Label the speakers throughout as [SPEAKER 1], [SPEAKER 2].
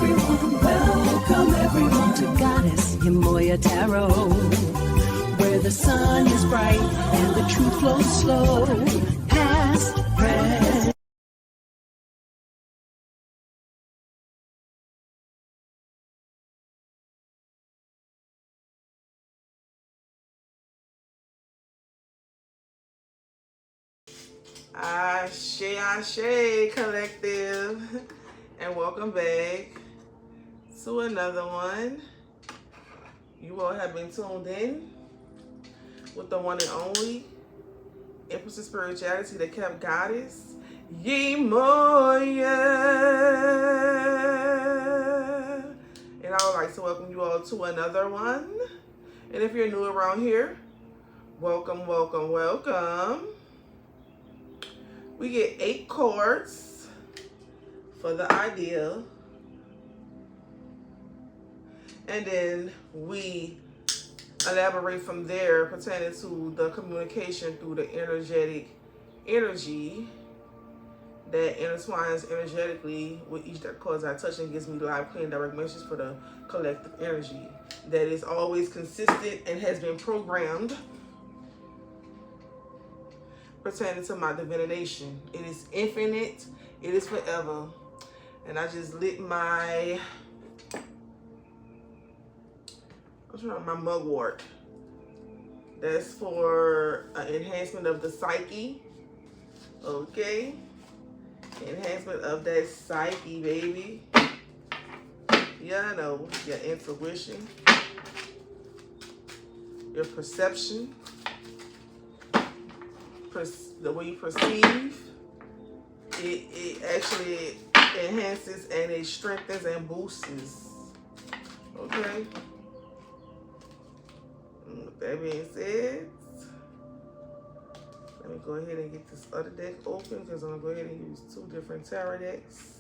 [SPEAKER 1] Welcome everyone to Goddess Yemoya Tarot, where the sun is bright and the truth flows slow, past, present.
[SPEAKER 2] Ashe collective, and welcome back to another one. You all have been tuned in with the one and only Empress of Spirituality, the Cap Goddess Yemoya, and I would like to welcome you all to another one. And if you're new around here, welcome, welcome, welcome. We get 8 cards for the idea, and then we elaborate from there pertaining to the communication through the energy that intertwines energetically with each cards I touch and gives me live, clean, direct messages for the collective energy that is always consistent and has been programmed pertaining to my divination. It is infinite, it is forever. And I just lit my mugwort. That's for an enhancement of the psyche. Okay, enhancement of that psyche, baby. Yeah, I know, your intuition, your perception, the way you perceive, it actually enhances and it strengthens and boosts. Okay. With that being said, let me go ahead and get this other deck open because I'm gonna go ahead and use 2 different tarot decks.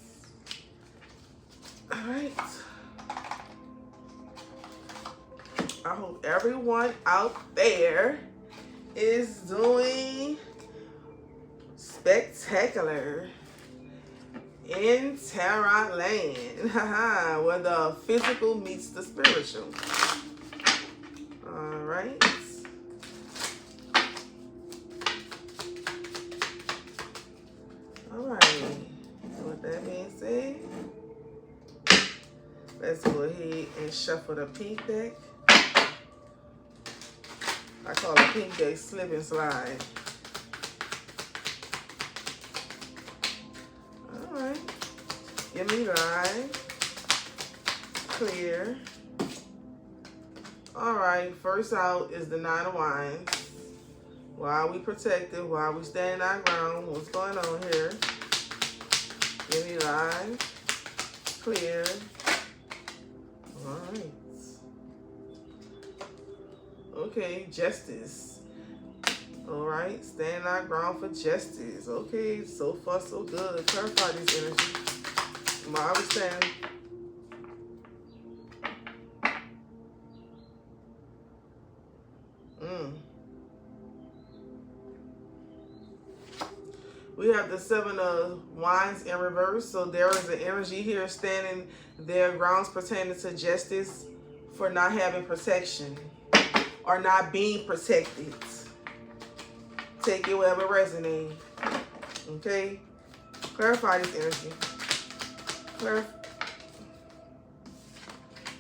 [SPEAKER 2] All right. I hope everyone out there is doing spectacular in tarot land, where the physical meets the spiritual. All right. All right. With that being said, let's go ahead and shuffle the pink deck. I call the pink deck slip and slide. All right. Give me live. Clear. All right. First out is the 9 of Wands. Why are we protected? Why are we standing our ground? What's going on here? Give me live. Clear. All right. Okay, justice. All right, stand our ground for justice. Okay, so far so good. Clarify this energy. Why we stand? We have the 7 of Wands in reverse. So there is an energy here standing their grounds pertaining to justice for not having protection or not being protected. Take it wherever it resonates. Okay? Clarify this energy.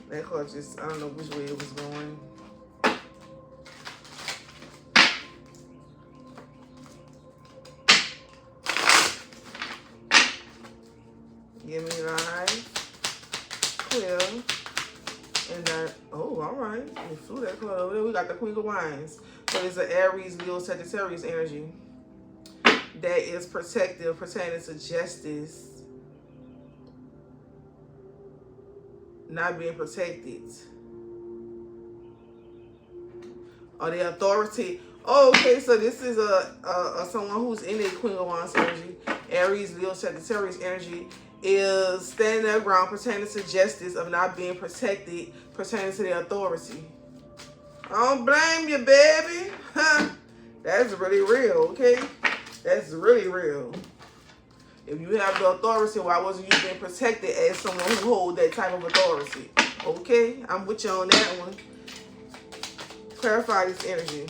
[SPEAKER 2] That card just, I don't know which way it was going. Give me live. Clear. And that, oh, all right. We flew that card over there. We got the Queen of Wands. So it's an Aries, Leo, Sagittarius energy that is protective, pertaining to justice, not being protected, or the authority. Oh, okay, so this is someone who's in a Queen of Wands energy. Aries, Leo, Sagittarius energy is standing their ground pertaining to justice of not being protected, pertaining to the authority. I don't blame you, baby. That's really real, okay? That's really real. If you have the authority, why wasn't you being protected as someone who holds that type of authority? Okay, I'm with you on that one. Clarify this energy.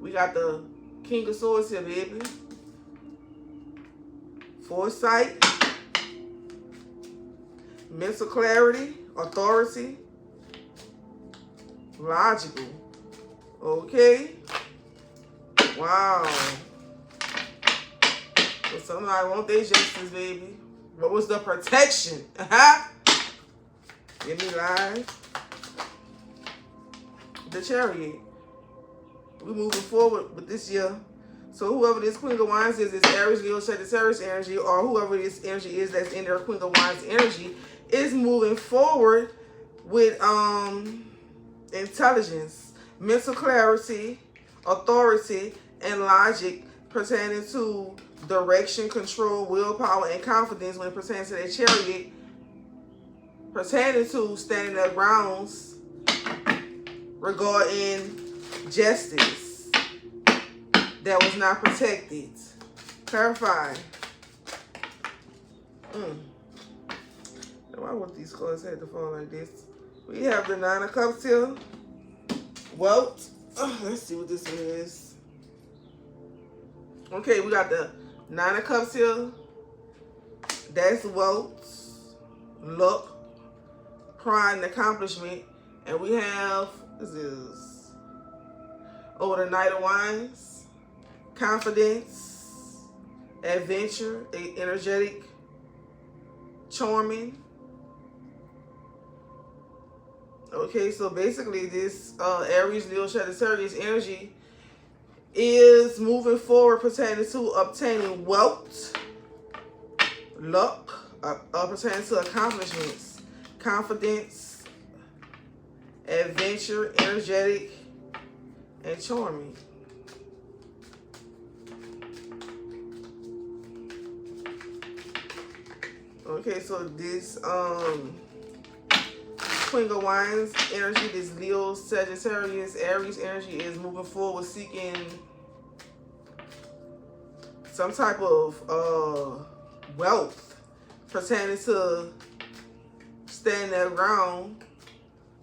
[SPEAKER 2] We got the King of Swords here, baby. Foresight, mental clarity, authority, logical. Okay. Wow. So somebody want their justice, baby. What was the protection? Give me live. The Chariot. We moving forward with this year. So whoever this Queen of Wands is Aries, Leo, Sagittarius energy, or whoever this energy is that's in their Queen of Wands energy is moving forward with intelligence, mental clarity, authority, and logic pertaining to direction, control, willpower, and confidence when it pertains to their Chariot, pertaining to standing their grounds regarding justice that was not protected. Clarify. Why would these cards have to fall like this? We have the Nine of Cups here. Wealth. Let's see what this is. Okay, we got the Nine of Cups here. That's wealth, luck, pride, and accomplishment. And we have, this is, the Knight of Wands, confidence, adventure, energetic, charming. Okay, so basically this Aries, Leo, Sagittarius energy is moving forward pertaining to obtaining wealth, luck, pertaining to accomplishments, confidence, adventure, energetic, and charming. Okay, so this Queen of Wands energy, this Leo, Sagittarius, Aries energy is moving forward seeking some type of wealth pertaining to standing their ground.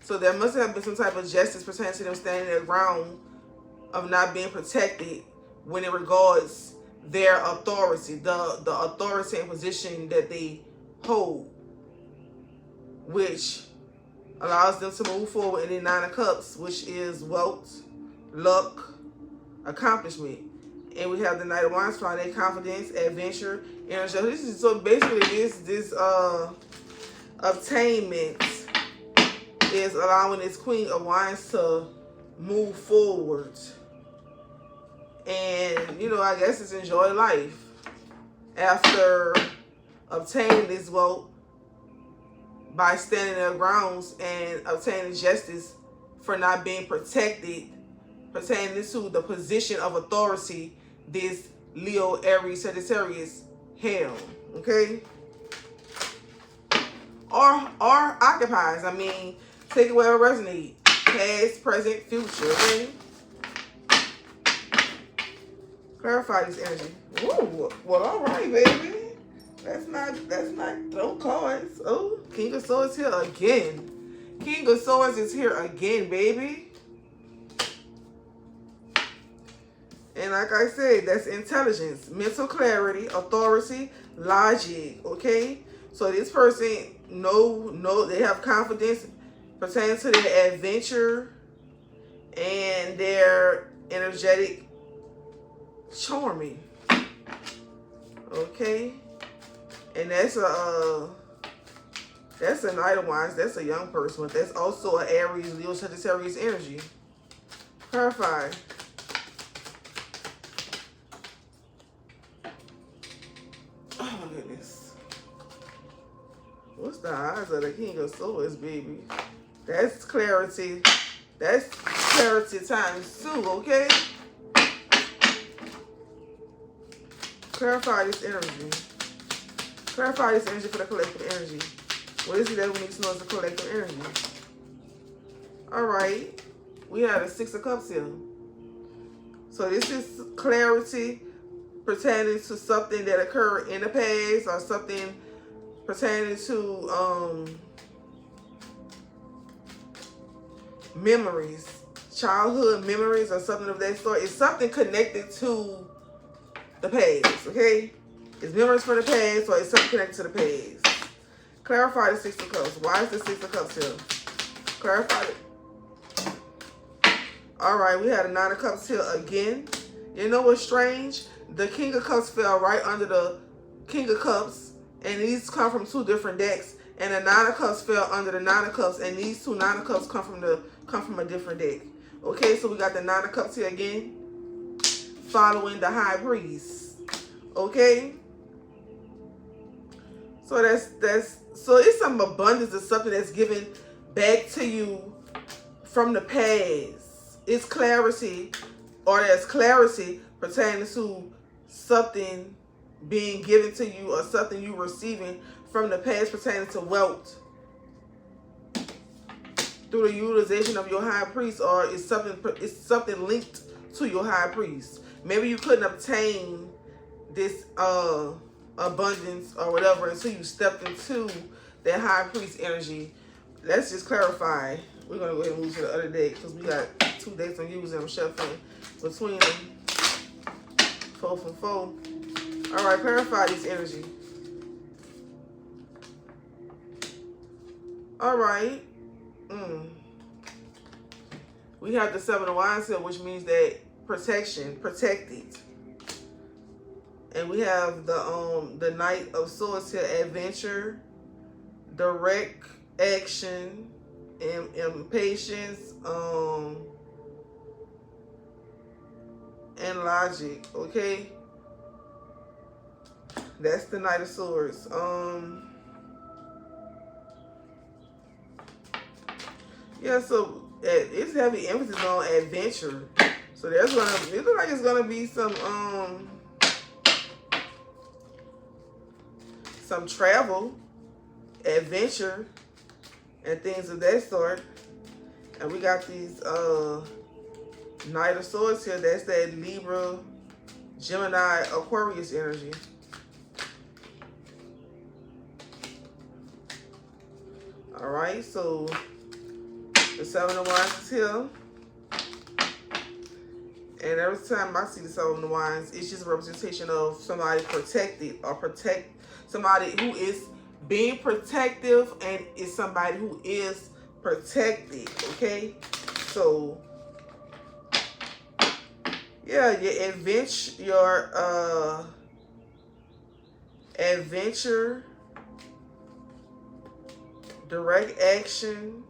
[SPEAKER 2] So there must have been some type of justice pertaining to them standing their ground of not being protected when it regards their authority, the authority and position that they hold, which allows them to move forward in the Nine of Cups, which is wealth, luck, accomplishment. And we have the Knight of Wands for their confidence, adventure, energy. This is so basically this obtainment is allowing this Queen of Wands to move forward. And, you know, I guess it's enjoy life after obtaining this wealth by standing their grounds and obtaining justice for not being protected pertaining to the position of authority this Leo, Aries, Sagittarius held. Okay? Or occupies. I mean, take it where it resonates. Past, present, future. Okay? Clarify this energy. Ooh, well, all right, baby. That's not throw cards. Oh, King of Swords here again. King of Swords is here again, baby. And like I said, that's intelligence, mental clarity, authority, logic. Okay, so this person they have confidence pertaining to their adventure and their energetic, charming. Okay. And that's a Knight of Wands. That's a young person. But that's also an Aries, Leo, Sagittarius energy. Clarify. Oh my goodness. What's the eyes of the King of Swords, baby? That's clarity. That's clarity times 2, okay? Clarify this energy. Clarify this energy for the collective energy. What is it that we need to know as the collective energy? Alright. We have the Six of Cups here. So this is clarity pertaining to something that occurred in the past, or something pertaining to memories, childhood memories, or something of that sort. It's something connected to the past, okay? It's memories from the past, or it's something connected to the past. Clarify the Six of Cups. Why is the Six of Cups here? Clarify it. All right, we had a Nine of Cups here again. You know what's strange? The King of Cups fell right under the King of Cups, and these come from two different decks. And the Nine of Cups fell under the Nine of Cups, and these two Nine of Cups come from a different deck. Okay, so we got the Nine of Cups here again, following the High Priest. Okay, so so it's some abundance of something that's given back to you from the past. It's clarity, or there's clarity pertaining to something being given to you, or something you receiving from the past pertaining to wealth through the utilization of your High Priest, or it's something linked to your High Priest. Maybe you couldn't obtain this abundance or whatever until you stepped into that High Priest energy. Let's just clarify. We're going to go ahead and move to the other deck, because we got 2 decks I'm using. I'm shuffling between them. 4 from 4. All right, clarify this energy. All right. We have the Seven of Wands here, which means that protection, protected. And we have the Knight of Swords here, adventure, direct action, impatience, and logic. Okay, that's the Knight of Swords. Yeah, so it's heavy emphasis on adventure. So it looks like it's gonna be some travel, adventure, and things of that sort. And we got these Knight of Swords here. That's that Libra, Gemini, Aquarius energy. All right, so the Seven of Wands is here. And every time I see the Seven of Wands, it's just a representation of somebody protected, or somebody who is being protective, and is somebody who is protected. Okay, so yeah, your adventure, direct action,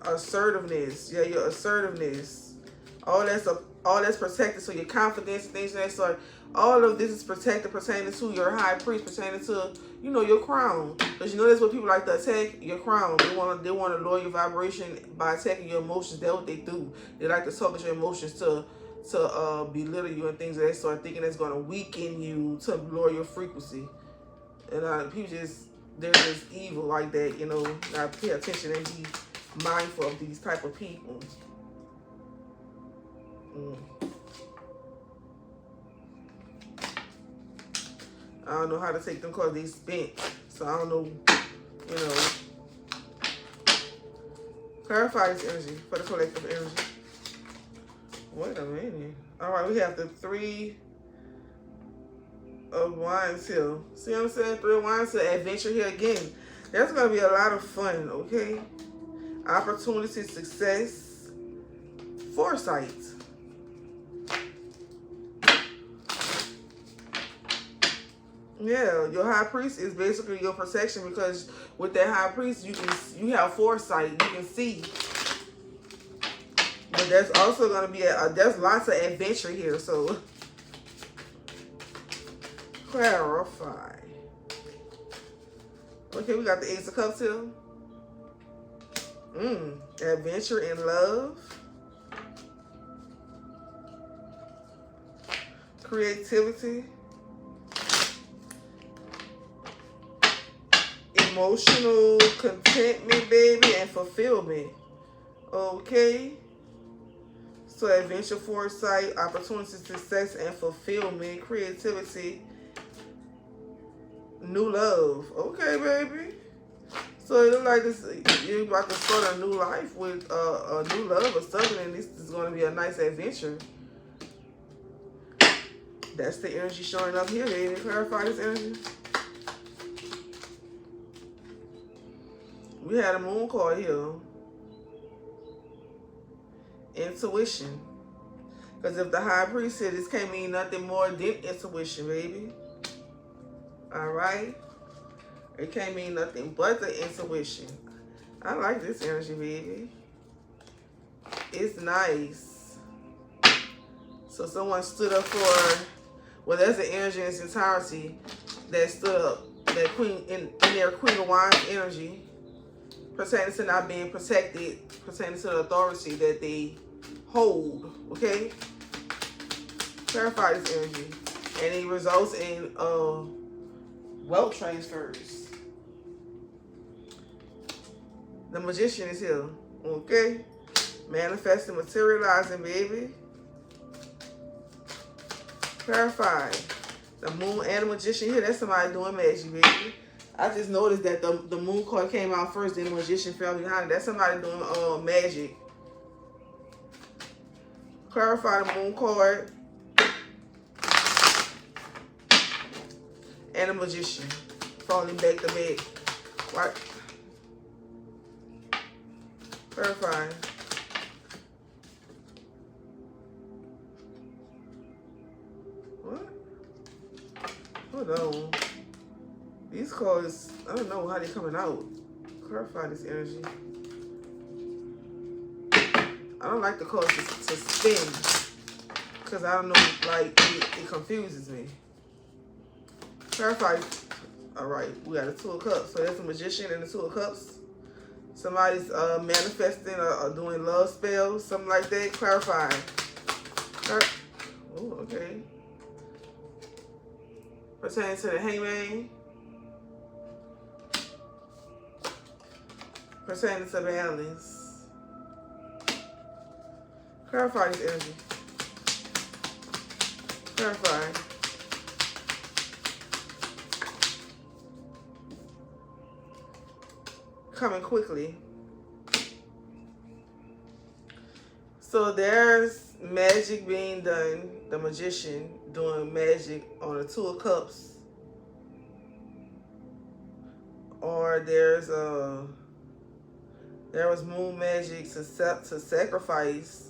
[SPEAKER 2] assertiveness. Yeah, your assertiveness. All that's protected. So your confidence, things of that sort. All of this is protected, pertaining to your High Priest, pertaining to, you know, your crown. Because you know that's what people like to attack, your crown. They want to lower your vibration by attacking your emotions. That's what they do. They like to target your emotions to belittle you and things of that sort, thinking that's going to weaken you, to lower your frequency. And people they're just evil like that, you know. Gotta pay attention and be mindful of these type of people. I don't know how to take them because they spent. So I don't know, you know. Clarify this energy for the collective energy. Wait a minute. All right, we have the Three of Wands here. See what I'm saying? Three of Wands here, adventure here again. That's going to be a lot of fun, okay? Opportunity, success, foresight. Yeah, your High Priest is basically your protection, because with that High Priest, you have foresight. You can see. But there's also going to be there's lots of adventure here. So clarify. Okay, we got the Ace of Cups here. Adventure and love. Creativity. Emotional contentment, baby, and fulfillment. Okay. So adventure, foresight, opportunity, success, and fulfillment, creativity, new love. Okay, baby. So it looks like this, you're about to start a new life with a new love or something, and this is going to be a nice adventure. That's the energy showing up here, baby. Clarify this energy. We had a moon card here. Intuition. Because if the High Priestess, this can't mean nothing more than intuition, baby. Alright? It can't mean nothing but the intuition. I like this energy, baby. It's nice. So someone stood up for, well, there's an energy in its entirety that stood up, that queen in their Queen of Wands energy, pertaining to not being protected, pertaining to the authority that they hold. Okay? Clarify this energy. And it results in wealth transfers. The Magician is here. Okay? Manifesting, materializing, baby. Clarify. The Moon and the Magician here. That's somebody doing magic, baby. I just noticed that the Moon card came out first, then the Magician fell behind it. That's somebody doing magic. Clarify the Moon card. And the Magician. Falling back to back. Right? Clarify. What? Hold on. These cards, I don't know how they're coming out. Clarify this energy. I don't like the cards to spin. Because I don't know, like, it confuses me. Clarify. Alright, we got the Two of Cups. So that's the Magician and the Two of Cups. Somebody's manifesting or doing love spells, something like that. Clarify. Oh, okay. Pertaining to the Hangman. Pertaining to balance. Clarify this energy. Clarify. Coming quickly. So there's magic being done. The Magician doing magic on the Two of Cups. Or there was moon magic to sacrifice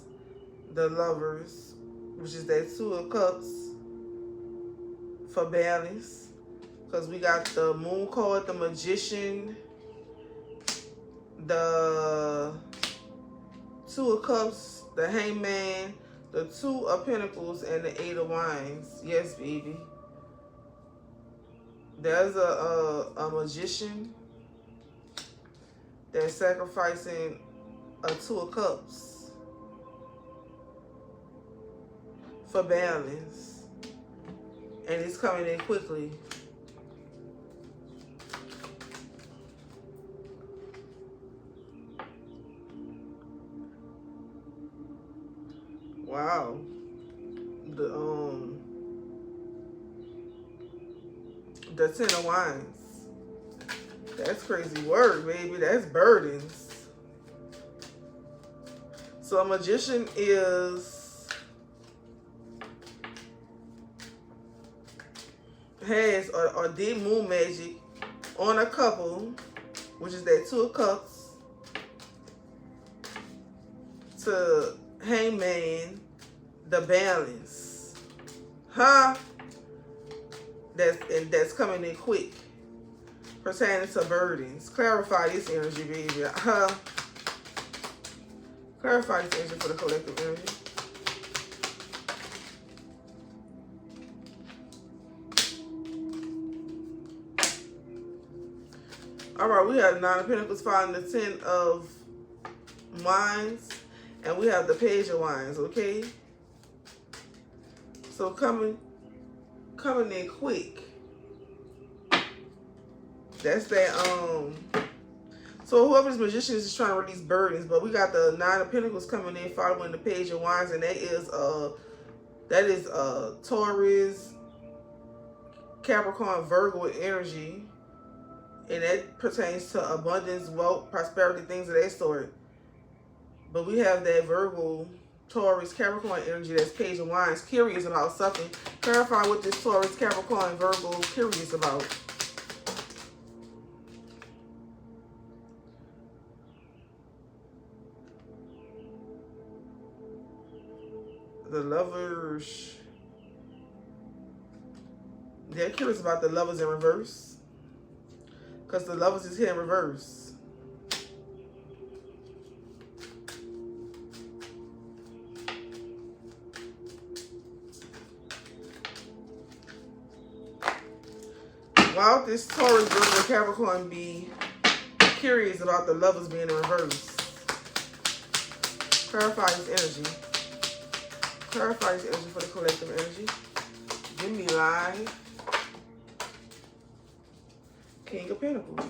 [SPEAKER 2] the lovers, which is that Two of Cups, for balance. Because we got the Moon card, the Magician, the Two of Cups, the Hangman, the Two of Pentacles, and the Eight of Wands. Yes, baby. There's a Magician that's sacrificing a Two of Cups for balance. And it's coming in quickly. Wow. The Ten of Wands. That's crazy work, baby. That's burdens. So a Magician has or did moon magic on a couple, which is that Two of Cups, to Hangman, the balance. Huh? That's coming in quick. Pertaining to burdens. Clarify this energy, baby. Huh? Clarify this energy for the collective energy. Alright, we have the Nine of Pentacles following the Ten of Wands. And we have the Page of Wands, okay? So coming in quick. That's that, So whoever this magician is trying to release burdens, but we got the Nine of Pentacles coming in, following the Page of Wands, and that is Taurus, Capricorn, Virgo energy, and that pertains to abundance, wealth, prosperity, things of that sort. But we have that Virgo, Taurus, Capricorn energy, that's Page of Wands, curious about something. Clarify what this Taurus, Capricorn, Virgo curious about. The Lovers. They're curious about the Lovers in reverse. Because the Lovers is here in reverse. Why would this Taurus, Virgo, Capricorn be curious about the Lovers being in reverse? Clarify this energy. Clarify this energy for the collective energy. Give me live. King of Pentacles.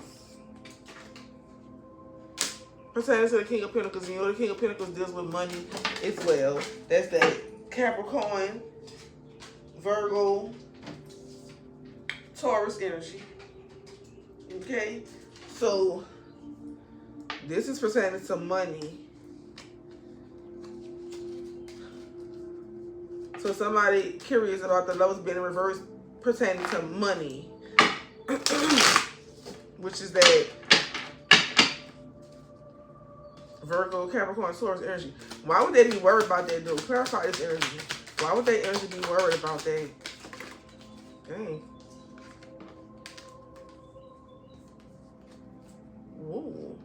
[SPEAKER 2] Pertaining to the King of Pentacles, you know the King of Pentacles deals with money as well. That's that Capricorn, Virgo, Taurus energy. Okay? So, this is pertaining to money. So somebody curious about the Lovers being in reverse pertaining to money. Which is that Virgo, Capricorn, Taurus energy. Why would they be worried about that, though? Clarify this energy. Why would that energy be worried about that? Dang. Whoa.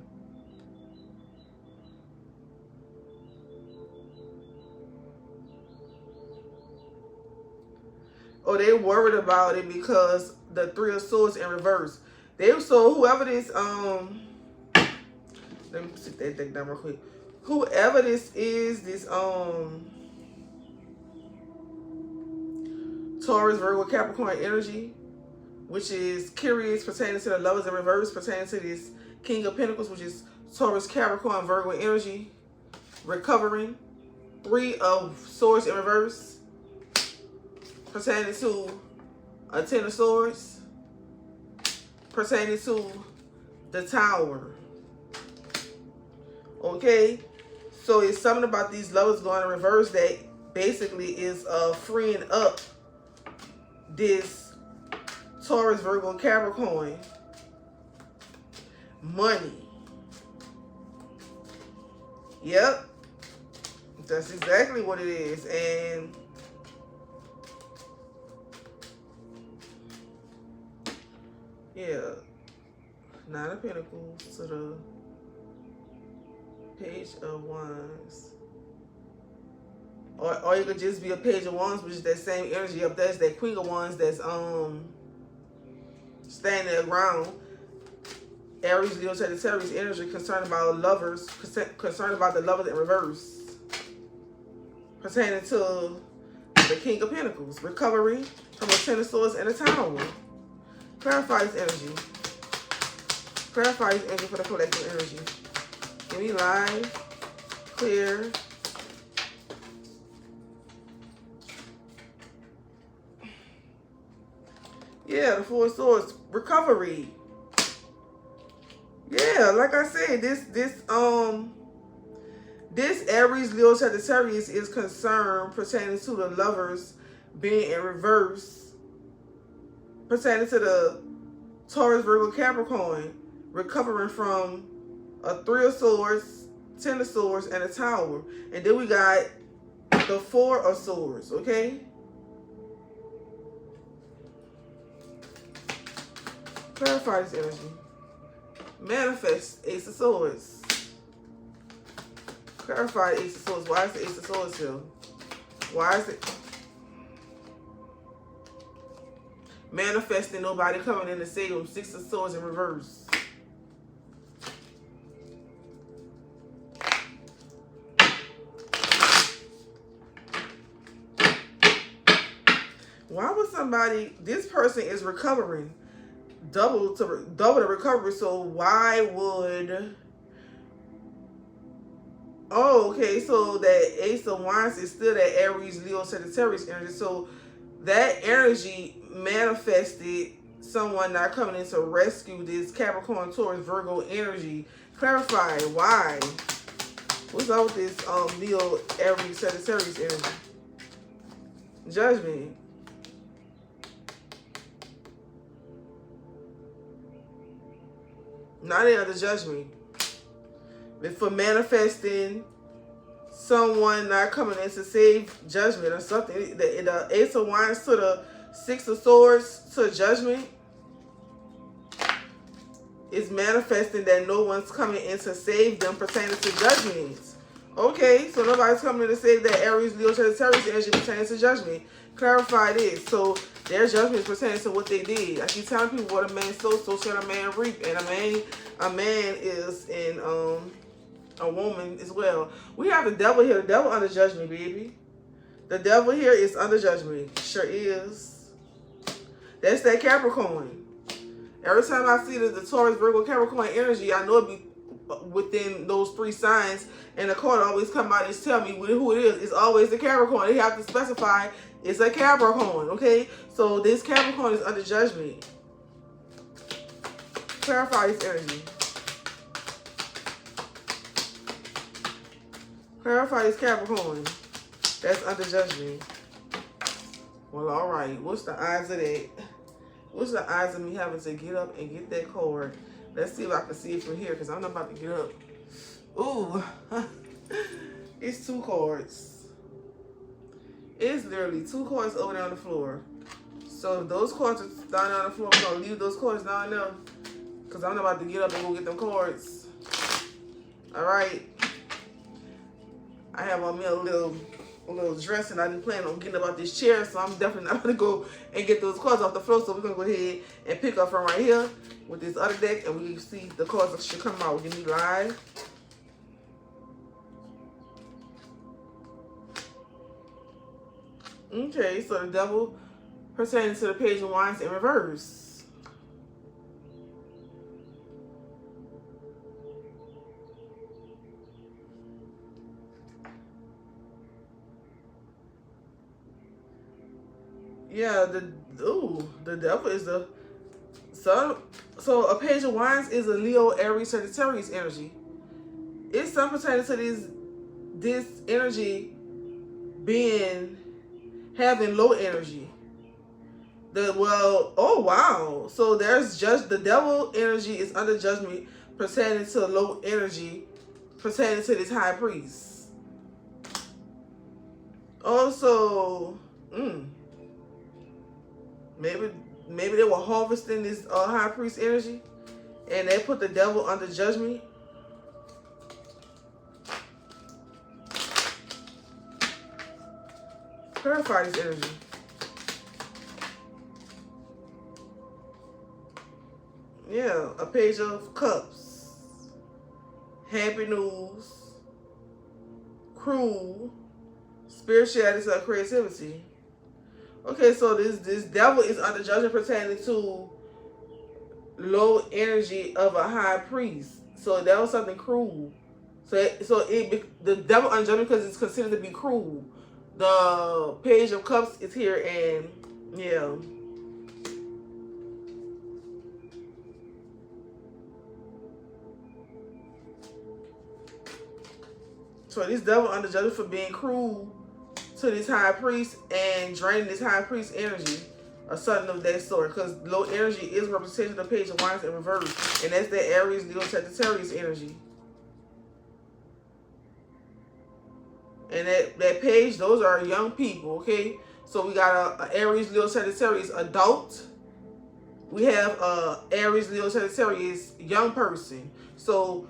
[SPEAKER 2] Oh, they worried about it because the Three of Swords in reverse. So whoever this let me sit that deck down real quick. Whoever this is, this Taurus, Virgo, Capricorn energy, which is curious pertaining to the Lovers in reverse, pertaining to this King of Pentacles, which is Taurus, Capricorn, Virgo energy, recovering, Three of Swords in reverse, pertaining to a Ten of Swords, pertaining to the Tower. Okay, so it's something about these Lovers going in reverse that basically is freeing up this Taurus, Virgo, Capricorn money. Yep, that's exactly what it is. And yeah, Nine of Pentacles to the Page of Wands. Or it could just be a Page of Wands, which is that same energy up there. It's that Queen of Wands that's standing their ground. Aries, Leo, Sagittarius energy concerned about lovers, concerned about the Lovers in reverse. Pertaining to the King of Pentacles. Recovery from a Ten of Swords and a Tower. Clarify this energy. Clarify this energy for the collective energy. Give me live, clear. Yeah, the Four of Swords, recovery. Yeah, like I said, this Aries, Leo, Sagittarius is concerned pertaining to the Lovers being in reverse, pertaining to the Taurus, Virgo, Capricorn, recovering from a Three of Swords, Ten of Swords, and a Tower. And then we got the Four of Swords, okay? Clarify this energy. Manifest Ace of Swords. Clarify the Ace of Swords. Why is the Ace of Swords here? Why is it manifesting nobody coming in to save them? Six of Swords in reverse. Why would somebody, this person is recovering. double the recovery. So why would... Oh, okay, so that Ace of Wands is still that Aries, Leo, Sagittarius energy. So that energy manifested someone not coming in to rescue this Capricorn, Taurus, Virgo energy. Clarify why. What's up with this Leo, Aries, Sagittarius energy? Judgment. Not any other judgment. But for manifesting someone not coming in to save, judgment or something. The Ace of Wands to the Six of Swords to judgment is manifesting that no one's coming in to save them pertaining to judgments. Okay, so nobody's coming in to save that Aries, Leo, Sagittarius energy pertaining to judgment. Clarify this. So their judgment is pertaining to what they did. I keep telling people what a man sows, so shall a man reap. And a man is in a woman as well. We have the devil here. The devil under judgment, baby. The devil here is under judgment. Sure is. That's that Capricorn. Every time I see the Taurus, Virgo, Capricorn energy, I know it be within those three signs. And the card always come out and tell me who it is. It's always the Capricorn. They have to specify it's a Capricorn, okay? So this Capricorn is under judgment. Clarify this energy. Clarify this Capricorn. That's under judgment. Well, all right. What's the odds of that? What's the odds of me having to get up and get that card? Let's see if I can see it from here, because I'm not about to get up. Ooh. It's two cards. It's literally two cards over there on the floor. So if those cards are down there on the floor, I'm going to leave those cards down there, because I'm not about to get up and go get them cards. All right. I have on me a little dress, and I didn't plan on getting up out this chair, so I'm definitely not going to go and get those cards off the floor. So we're going to go ahead and pick up from right here with this other deck, and we see the cards that should come out. Give me live. Okay, so the devil pertaining to the Page of Wands in reverse. Yeah, the devil is the so a Page of Wands is a Leo, Aries, Sagittarius energy. It's something pertaining to this energy having low energy. Oh wow. So there's just the devil energy is under judgment pertaining to low energy pertaining to this High Priest. Also, maybe they were harvesting this High Priest energy, and they put the devil under judgment. Clarify this energy. Yeah, a Page of Cups. Happy news. Cruel. Spirituality or creativity. Okay, so this devil is under judgment pertaining to low energy of a High Priest. So that was something cruel. The devil under judgment because it's considered to be cruel. The Page of Cups is here, and yeah. So this devil under judgment for being cruel to this High Priest and draining this High Priest energy or something of that sort, because low energy is represented the Page of Wands in reverse, and that's that Aries, Leo, Sagittarius energy. And that page, those are young people, okay? So we got a Aries, Leo, Sagittarius adult. We have a Aries, Leo, Sagittarius young person. So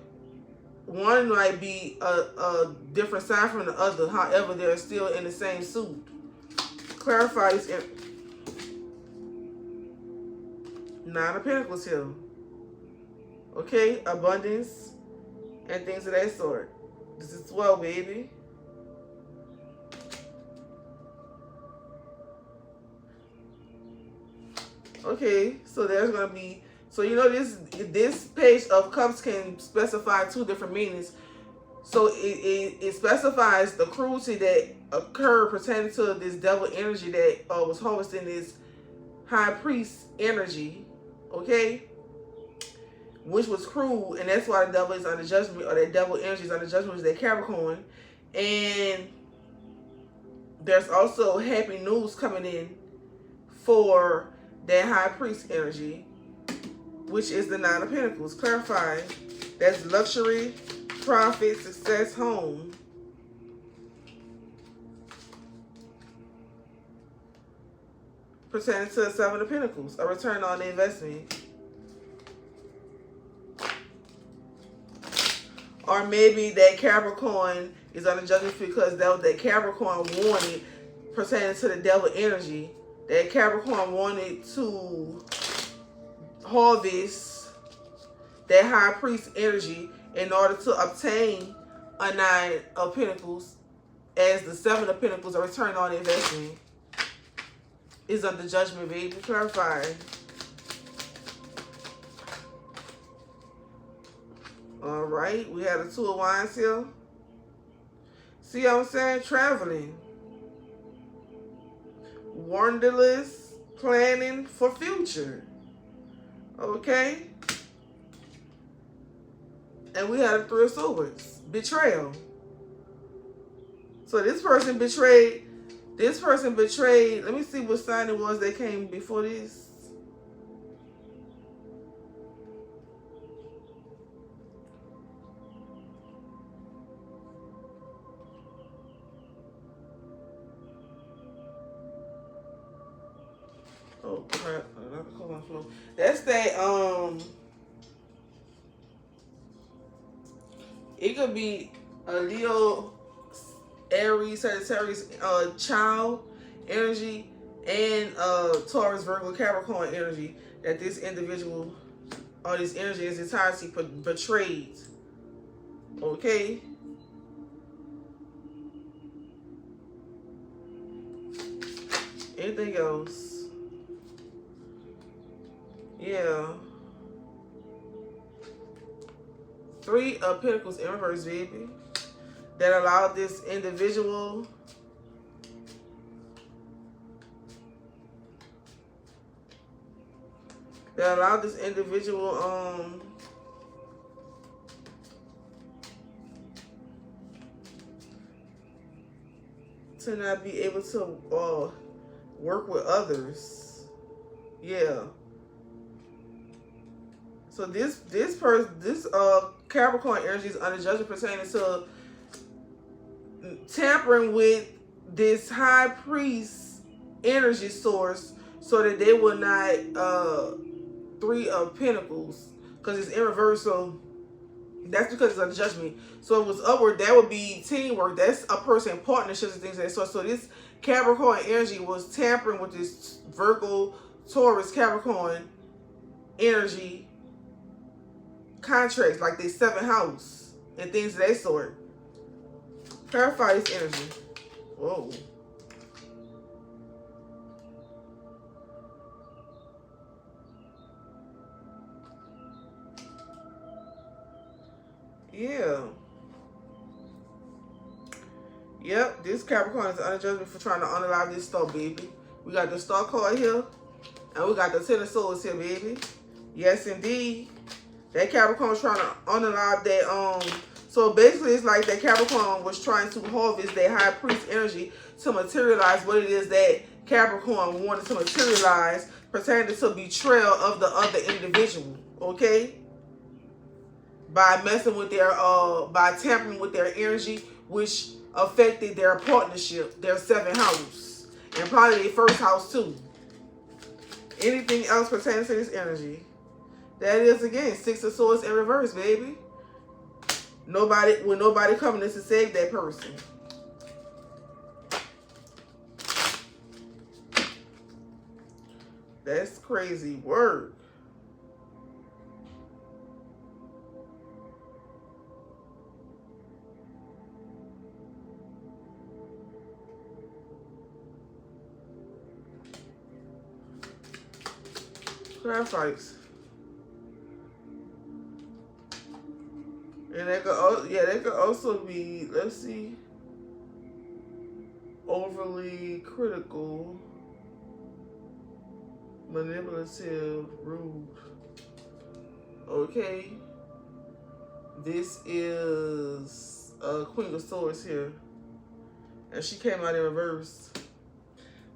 [SPEAKER 2] one might be a different sign from the other. However, they're still in the same suit. Clarify this. Nine of Pentacles here. Okay? Abundance and things of that sort. This is 12, baby. Okay, so there's gonna be, so you know this page of cups can specify two different meanings. So it specifies the cruelty that occurred pertaining to this devil energy that was harvesting this high priest energy, okay, which was cruel, and that's why the devil is under judgment, or that devil energy is under judgment, is that Capricorn. And there's also happy news coming in for that high priest energy, which is the Nine of Pentacles. Clarify, that's luxury, profit, success, home. Pertaining to the Seven of Pentacles, a return on the investment. Or maybe that Capricorn is under judgment because that Capricorn wanted, pertaining to the devil energy, that Capricorn wanted to harvest that high priest energy in order to obtain a Nine of Pentacles, as the Seven of Pentacles, a return on investment, is under judgment, baby. Clarify. All right, we have the Two of Wands here. See what I'm saying? Traveling, wanderlust, planning for future. Okay. And we have the Three of Swords, betrayal. So this person betrayed. Let me see what sign it was that came before this. Oh crap, another color on the floor. That's that, it could be a Leo, Aries, Sagittarius, child energy, and Taurus, Virgo, Capricorn energy, that this individual, or this energy is entirely betrayed. Okay? Anything else? Yeah. Three of Pentacles in reverse, baby. That allowed this individual to not be able to work with others. Yeah. So this Capricorn energy is under judgment pertaining to tampering with this high priest energy source, so that they will not Three of Pentacles, because it's in reverse. So that's because it's under judgment. So it was upward. That would be teamwork. That's a person, partnerships and things like that. So this Capricorn energy was tampering with this Virgo, Taurus, Capricorn energy contracts, like this seventh house and things of that sort. Clarify this energy. Whoa. Yeah. Yep, this Capricorn is under judgment for trying to unalive this star, baby. We got the Star card here, and we got the Ten of Swords here, baby. Yes, indeed. That Capricorn was trying to unalive that, so basically it's like that Capricorn was trying to harvest that high priest energy to materialize what it is that Capricorn wanted to materialize, pertaining to betrayal of the other individual, okay? By messing with their, by tampering with their energy, which affected their partnership, their seventh house, and probably their first house too. Anything else pertaining to this energy? That is, again, Six of Swords in reverse, baby. Nobody coming in to save that person. That's crazy work. Clarifies. And that could, yeah, that could also be, let's see, overly critical, manipulative, rude. Okay. This is Queen of Swords here. And she came out in reverse.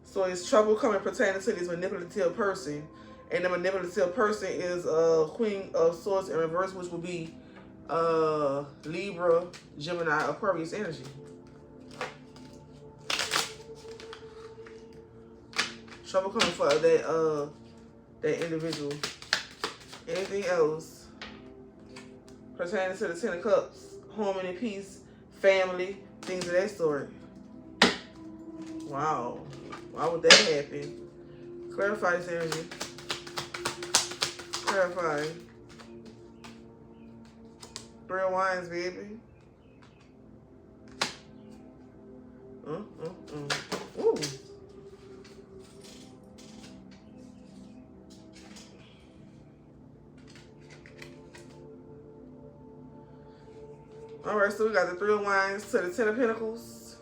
[SPEAKER 2] So it's trouble coming pertaining to this manipulative person. And the manipulative person is Queen of Swords in reverse, which would be Libra, Gemini, Aquarius energy. Trouble coming for that individual. Anything else pertaining to the Ten of Cups, home and peace, family, things of that sort. Wow. Why would that happen? Clarify this energy. Clarify. Three of Wands, baby. Ooh. Alright, so we got the Three of Wands to the Ten of Pentacles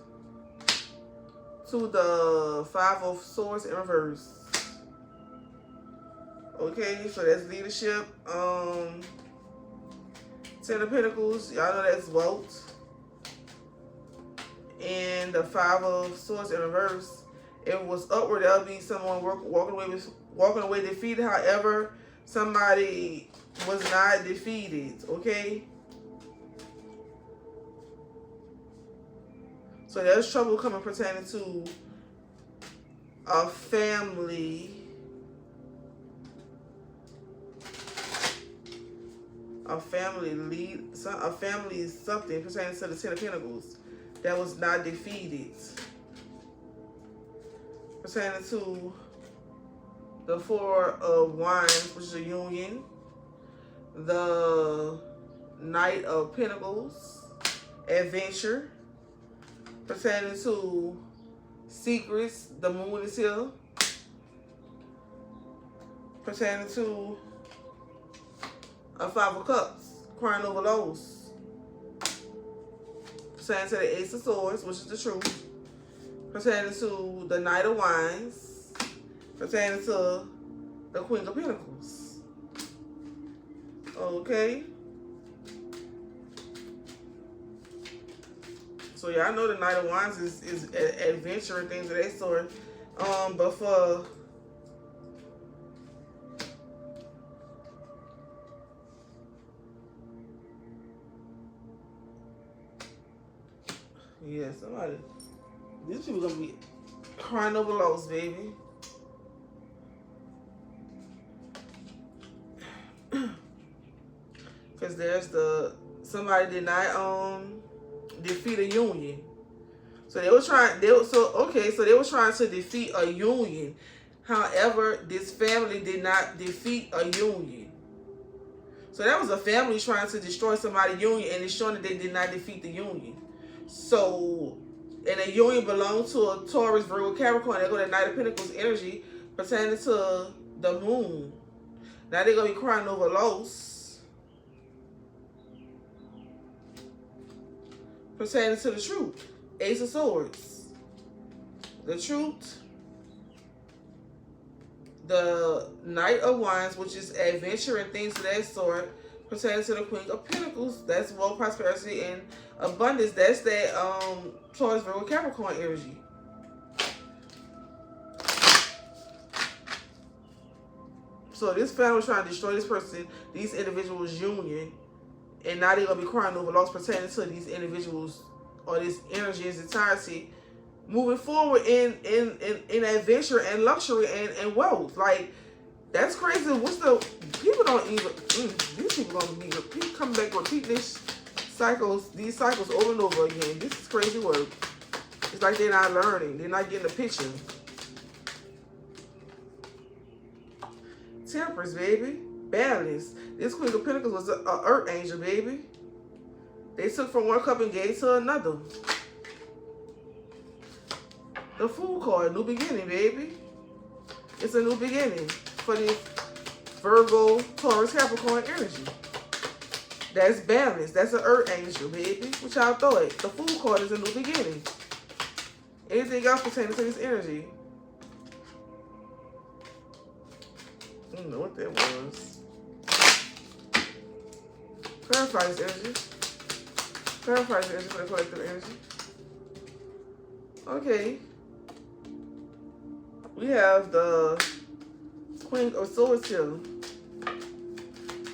[SPEAKER 2] to the Five of Swords in reverse. Okay, so that's leadership. Ten of Pentacles, y'all know that's wealth. And the Five of Swords in reverse. If it was upward, that would be someone walking away defeated. However, somebody was not defeated. Okay. So there's trouble coming pertaining to a family. A family is something pertaining to the Ten of Pentacles that was not defeated. Pertaining to the Four of Wands, which is a union. The Knight of Pentacles, adventure. Pertaining to secrets, the Moon is here. Pertaining to a Five of Cups, crying over lows. Pertaining to the Ace of Swords, which is the truth. Pertaining to the Knight of Wands. Pertaining to the Queen of Pentacles. Okay. So y'all know the Knight of Wands is adventure and things of that sort. But for yeah, somebody, these people gonna be crying over loss, baby. Cause there's somebody did not defeat a union. So they were trying to defeat a union. However, this family did not defeat a union. So that was a family trying to destroy somebody's union, and it's showing that they did not defeat the union. So, and a union belonged to a Taurus, Virgo, Capricorn. They go to Knight of Pentacles energy pertaining to the moon. Now they're gonna be crying over loss. Pertaining to the truth. Ace of Swords. The truth. The Knight of Wands, which is adventure and things of that sort. Pertaining to the Queen of Pentacles. That's wealth, prosperity, and abundance. That's that Taurus, Virgo, Capricorn energy. So this family was trying to destroy this person, these individuals' union. And now they're going to be crying over loss pertaining to these individuals or this energy in its entirety. Moving forward in adventure and luxury and wealth. Like, that's crazy. People don't even, these people going to be coming back and repeat these cycles over and over again. This is crazy work. It's like they're not learning. They're not getting the picture. Temperance, baby. Balance. This Queen of Pentacles was an earth angel, baby. They took from one cup and gave to another. The Fool card, new beginning, baby. It's a new beginning for this Virgo, Taurus, Capricorn energy. That's balance. That's an earth angel, baby. What y'all thought? The Fool card is a new beginning. Anything else pertaining to this energy? I don't know what that was. Clarify this energy. Clarify this energy for the collective energy. Okay. We have the Queen of Swords here.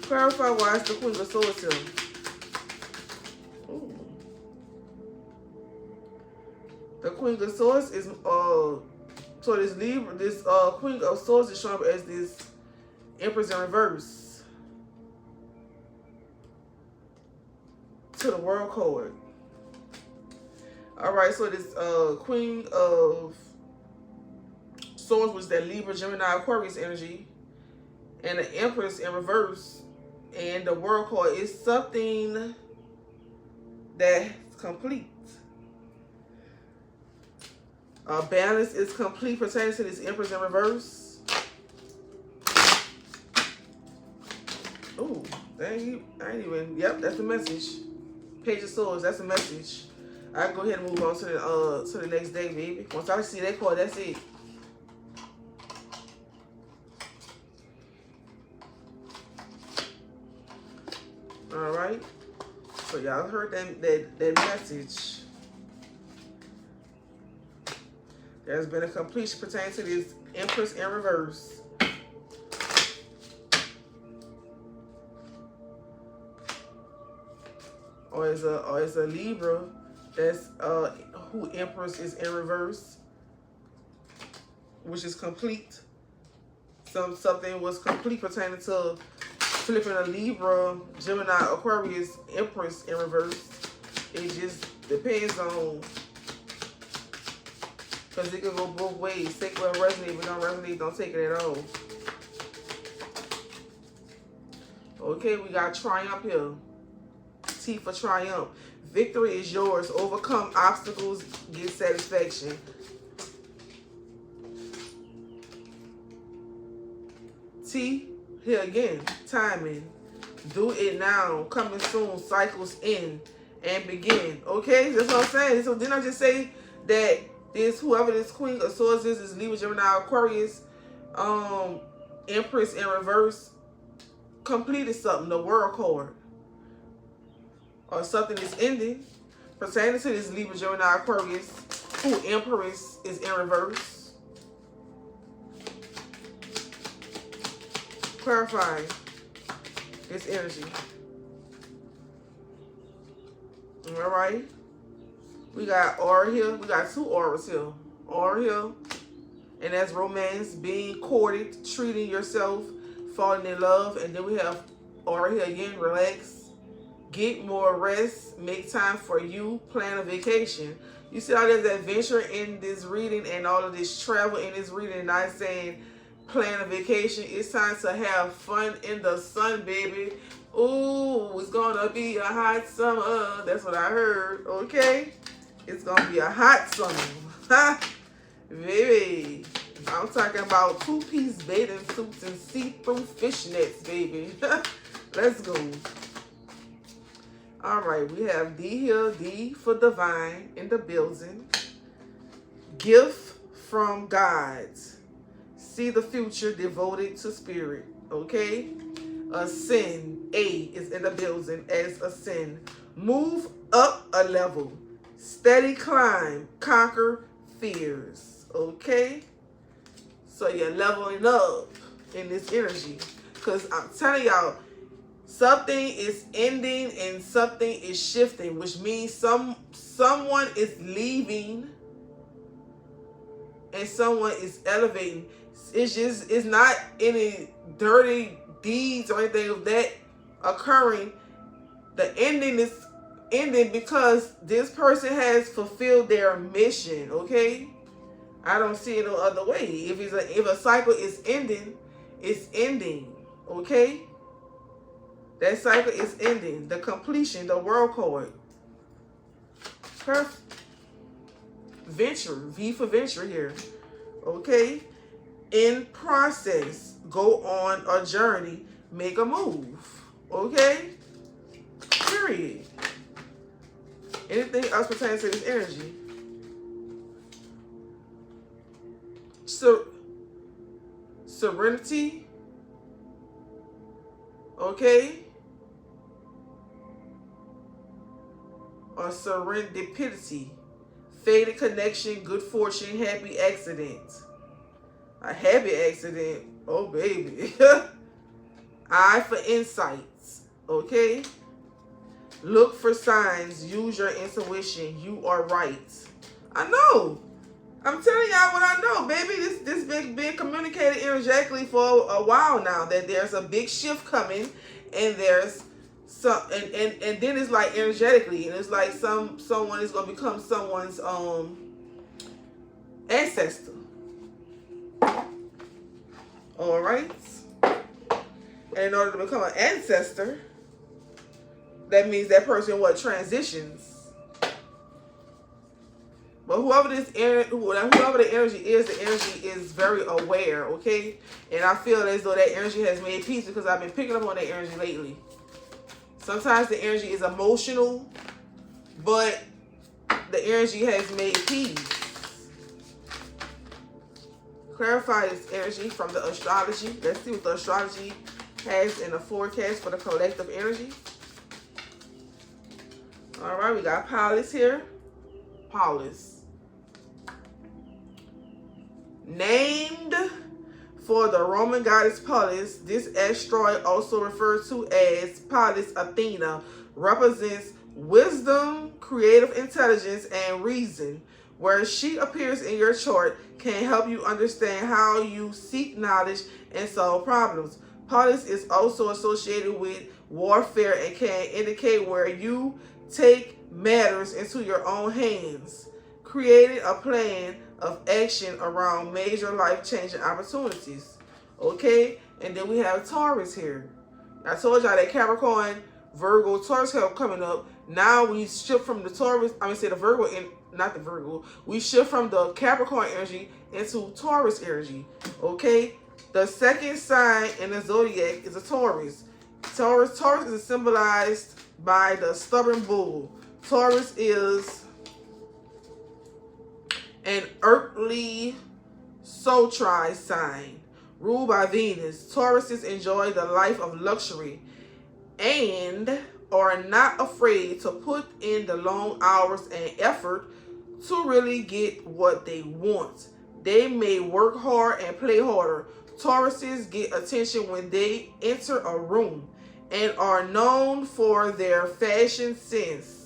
[SPEAKER 2] Clarify why it's the Queen of Swords here. Ooh. The Queen of Swords is so this Libra, this Queen of Swords is shown up as this Empress in reverse to the World card. All right, so this Queen of Swords was that Libra, Gemini, Aquarius energy, and the Empress in reverse, and the World card is something that's complete. Balance is complete pertaining to this Empress in reverse. Ooh, I ain't even. Yep, that's the message. Page of Swords, that's the message. I can go ahead and move on to the next day, baby. Once I see that card, that's it. All right. So y'all heard that message. There's been a completion pertaining to this Empress in reverse. Or is a Libra that's who Empress is in reverse, which is complete. Something was complete pertaining to flipping a Libra, Gemini, Aquarius, Empress in reverse. It just depends on, because it can go both ways. Take what resonates, if it don't resonate, don't take it at all. Okay, we got Triumph here. T for Triumph. Victory is yours. Overcome obstacles, get satisfaction. T, here again, timing. Do it now. Coming soon. Cycles in and begin. Okay, that's what I'm saying. So didn't I just say that this, whoever this Queen of Swords is Libra, Gemini, Aquarius, Empress in reverse, completed something, the World card. Or something is ending pertaining to this Libra, Gemini, Aquarius, who Empress is in reverse. Clarifying this energy. All right. We got Aura here. We got two auras here. Aura here, and that's romance, being courted, treating yourself, falling in love. And then we have Aura here again, relax. Get more rest, make time for you, plan a vacation. You see how there's adventure in this reading and all of this travel in this reading, and not saying plan a vacation. It's time to have fun in the sun, baby. Ooh, it's gonna be a hot summer. That's what I heard, okay? It's gonna be a hot summer. Baby, I'm talking about two-piece bathing suits and see-through fishnets, baby. Let's go. All right, we have D here, D for divine in the building. Gift from God. See the future devoted to spirit, okay? Ascend, A is in the building as ascend. Move up a level. Steady climb, conquer fears, okay? So you're leveling up in this energy. Because I'm telling y'all, something is ending and something is shifting, which means someone is leaving and someone is elevating. It's not any dirty deeds or anything of that occurring. The ending is ending because this person has fulfilled their mission, okay? I don't see it no other way. If a cycle is ending, it's ending, okay? That cycle is ending. The completion, the World card. Perfect. Venture, V for venture here. Okay? in process, go on a journey, make a move. Okay? Period. Anything else pertaining to this energy? So, serenity. Okay? Or serendipity. Faded connection, good fortune, happy accident. A happy accident. Oh, baby. Eye for insights. Okay? Look for signs. Use your intuition. You are right. I know. I'm telling y'all what I know, baby. This been communicated energetically for a while now, that there's a big shift coming, and there's some, and then it's like energetically, and it's like someone is gonna become someone's ancestor. All right. And in order to become an ancestor, that means that person transitions. But whoever the energy is, the energy is very aware, okay? And I feel as though that energy has made peace, because I've been picking up on that energy lately. Sometimes the energy is emotional, but the energy has made peace. Clarify this energy from the astrology. Let's see what the astrology has in the forecast for the collective energy. All right, we got Paulus here. Paulus. Named for the Roman goddess Pallas, this asteroid, also referred to as Pallas Athena, represents wisdom, creative intelligence, and reason. Where she appears in your chart can help you understand how you seek knowledge and solve problems. Pallas is also associated with warfare and can indicate where you take matters into your own hands, creating a plan of action around major life-changing opportunities. Okay? And then we have Taurus here. I told y'all that Capricorn, Virgo, Taurus have coming up. Now we shift from the Taurus, the Virgo, not the Virgo. We shift from the Capricorn energy into Taurus energy. Okay? The second sign in the zodiac is a Taurus. Taurus is symbolized by the stubborn bull. Taurus is an earthly soul tribe sign ruled by Venus. Tauruses enjoy the life of luxury and are not afraid to put in the long hours and effort to really get what they want. They may work hard and play harder. Tauruses get attention when they enter a room and are known for their fashion sense.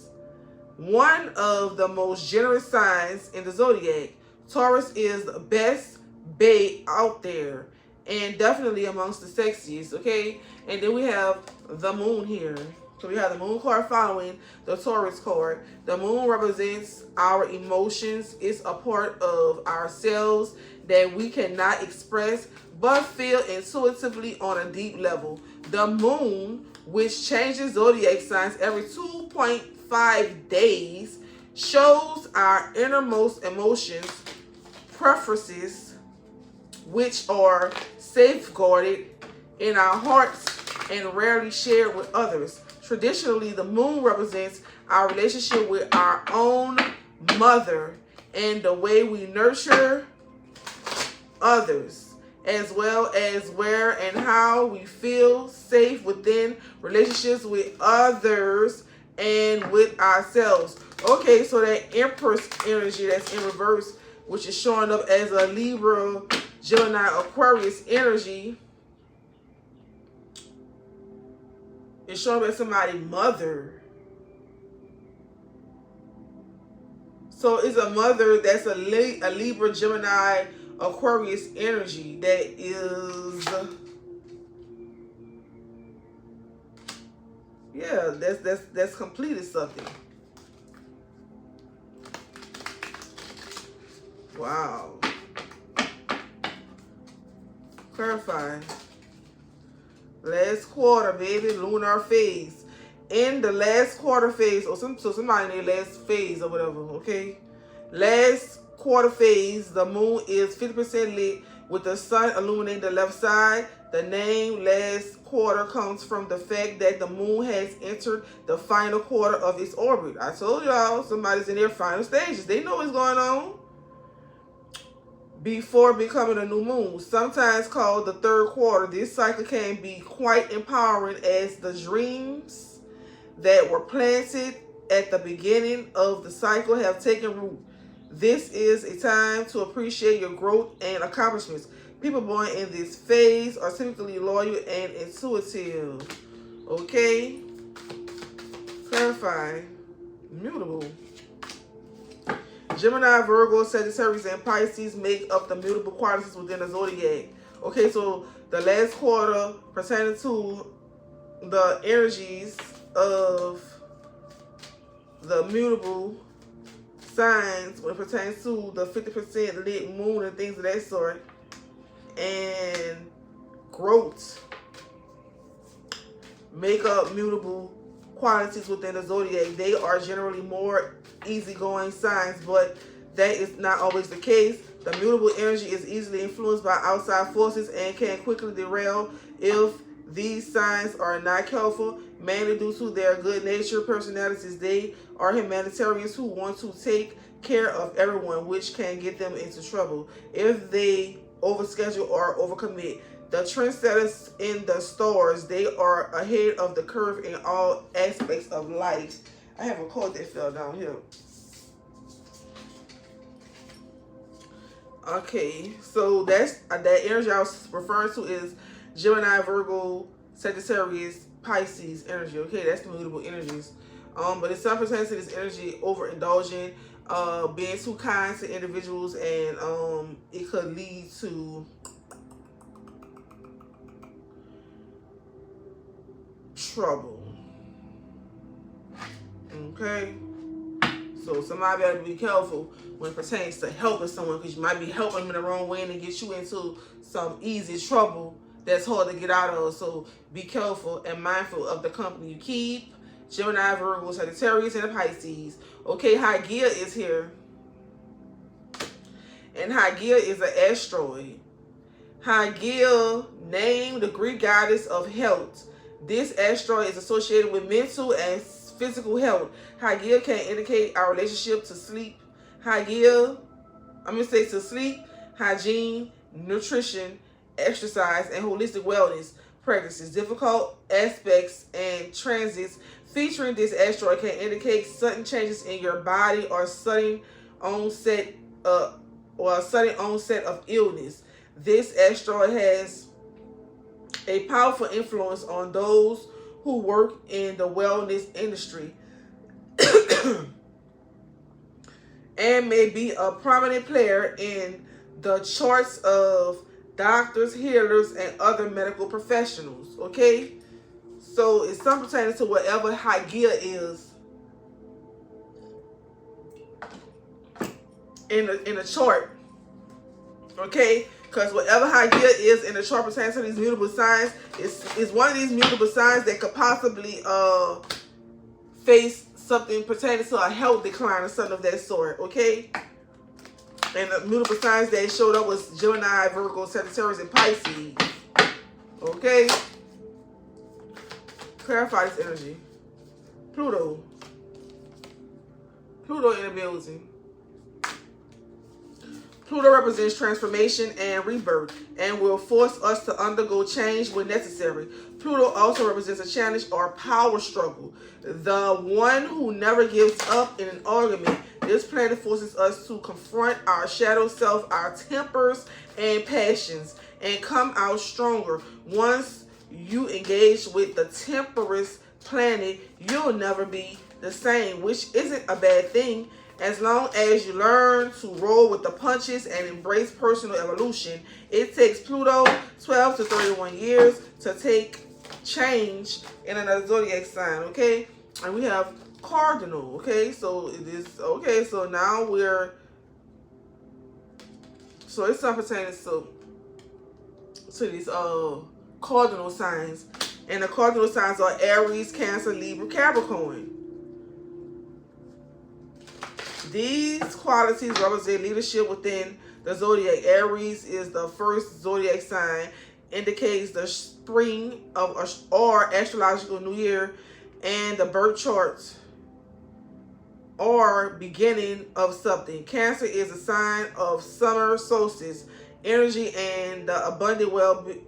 [SPEAKER 2] One of the most generous signs in the zodiac, Taurus is the best bae out there and definitely amongst the sexiest, okay? And then we have the moon here. So we have the moon card following the Taurus card. The moon represents our emotions. It's a part of ourselves that we cannot express but feel intuitively on a deep level. The moon, which changes zodiac signs every 2.5 days, shows our innermost emotions, preferences, which are safeguarded in our hearts and rarely shared with others. Traditionally, the moon represents our relationship with our own mother and the way we nurture others, as well as where and how we feel safe within relationships with others and with ourselves. Okay, so that Empress energy that's in reverse, which is showing up as a Libra, Gemini, Aquarius energy, is showing up as somebody's mother. So it's a mother that's a Libra, Gemini, Aquarius energy that is, yeah, that's completed something. Wow. Clarify. Last quarter, baby, lunar phase. In the last quarter phase, or somebody in their last phase or whatever, okay? Last quarter phase, the moon is 50% lit, With the sun illuminating the left side, the name last quarter comes from the fact that the moon has entered the final quarter of its orbit. I told y'all, somebody's in their final stages. They know what's going on. Before becoming a new moon, sometimes called the third quarter, this cycle can be quite empowering as the dreams that were planted at the beginning of the cycle have taken root. This is a time to appreciate your growth and accomplishments. People born in this phase are typically loyal and intuitive. Okay? Clarify. Mutable. Gemini, Virgo, Sagittarius, and Pisces make up the mutable qualities within the zodiac. Okay, so the last quarter pertaining to the energies of the mutable signs when it pertains to the 50% lit moon and things of that sort, and growth make up mutable qualities within the zodiac. They are generally more easygoing signs, but that is not always the case. The mutable energy is easily influenced by outside forces and can quickly derail if these signs are not careful, mainly due to their good nature personalities. They are humanitarians who want to take care of everyone, which can get them into trouble if they overschedule or overcommit. The trendsetters in the stars, they are ahead of the curve in all aspects of life. I have a quote that fell down here. Okay, so that's that energy I was referring to is Gemini, Virgo, Sagittarius, Pisces energy. Okay, that's the mutable energies. But it's some pertains to this energy overindulging, being too kind to individuals, and it could lead to trouble. Okay, so somebody better be careful when it pertains to helping someone, because you might be helping them in the wrong way and it get you into some easy trouble that's hard to get out of. So be careful and mindful of the company you keep. Gemini, Virgo, Sagittarius, and the Pisces. Okay, Hygeia is here, and Hygeia is an asteroid. Hygeia, named the Greek goddess of health. This asteroid is associated with mental and physical health. Hygeia can indicate our relationship to sleep. To sleep, hygiene, nutrition, exercise, and holistic wellness practices. Difficult aspects and transits featuring this asteroid can indicate sudden changes in your body or sudden onset of illness. This asteroid has a powerful influence on those who work in the wellness industry and may be a prominent player in the charts of doctors, healers, and other medical professionals. Okay, so it's something pertaining to whatever Hygeia is in the chart. Okay, because whatever Hygeia is in the chart pertaining to these mutable signs is one of these mutable signs that could possibly face something pertaining to a health decline or something of that sort. Okay, and the mutable signs that showed up was Gemini, Virgo, Sagittarius, and Pisces. Okay, clarify this energy. Pluto in the building. Pluto represents transformation and rebirth and will force us to undergo change when necessary. Pluto also represents a challenge or power struggle. The one who never gives up in an argument. This planet forces us to confront our shadow self, our tempers and passions, and come out stronger. Once you engage with the temperance planet, you'll never be the same, which isn't a bad thing. As long as you learn to roll with the punches and embrace personal evolution. It takes Pluto 12 to 31 years to take change in another zodiac sign. Okay, and we have Cardinal. Okay, so it is okay. So now it's something pertaining to these cardinal signs, and the cardinal signs are Aries, Cancer, Libra, Capricorn. These qualities represent leadership within the zodiac. Aries is the first zodiac sign, indicates the spring of or astrological new year, and the birth charts or beginning of something. Cancer is a sign of summer solstice energy and the abundant